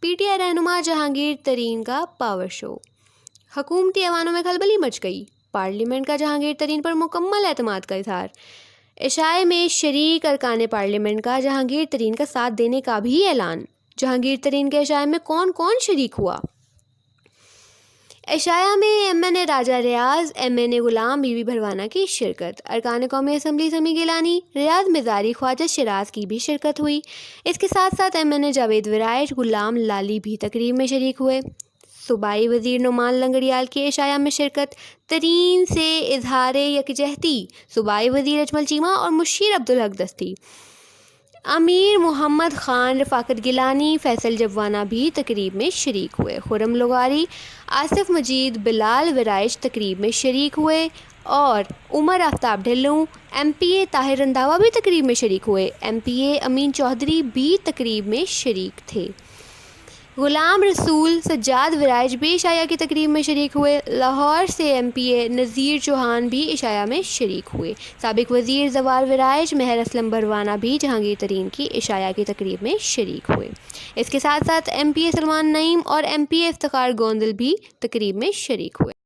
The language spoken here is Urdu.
پی ٹی آئی رہنما جہانگیر ترین کا پاور شو، حکومتی ایوانوں میں کھلبلی مچ گئی، پارلیمنٹ کا جہانگیر ترین پر مکمل اعتماد کا اظہار۔ عشاء میں شریک ارکان پارلیمنٹ کا جہانگیر ترین کا ساتھ دینے کا بھی اعلان۔ جہانگیر ترین کے عشاء میں کون کون شریک ہوا؟ عشاء میں M N a Raja Riyadh, M N a Ghulam be be Bharwana کی شرکت۔ ارکان قومی اسمبلی سمیع گیلانی، ریاض مزاری، خواجہ شیراز کی بھی شرکت ہوئی۔ اس کے ساتھ ساتھ ایم این اے جاوید ورائش، غلام لالی بھی تقریب میں شریک ہوئے۔ صوبائی وزیر نعمان لنگریال کی عشاء میں شرکت۔ ترین سے اظہار یکجہتی، صوبائی وزیر اجمل چیمہ اور مشیر عبدالحق دستی۔ امیر محمد خان رفاقت گیلانی، فیصل جبوانہ بھی تقریب میں شریک ہوئے۔ خرم لغاری، آصف مجید، بلال ورائش تقریب میں شریک ہوئے اور عمر آفتاب ڈھلوں، ایم پی اے طاہر رنداوا بھی تقریب میں شریک ہوئے۔ ایم پی اے امین چودھری بھی تقریب میں شریک تھے۔ غلام رسول، سجاد ورائش بھی عشاء کی تقریب میں شریک ہوئے۔ لاہور سے ایم پی اے نذیر چوہان بھی عشاء میں شریک ہوئے۔ سابق وزیر زوال ورائش مہر اسلم بھروانہ بھی جہانگیر ترین کی عشاء کی تقریب میں شریک ہوئے۔ اس کے ساتھ ساتھ ایم پی اے سلمان نعیم اور ایم پی اے افتخار گوندل بھی تقریب میں شریک ہوئے۔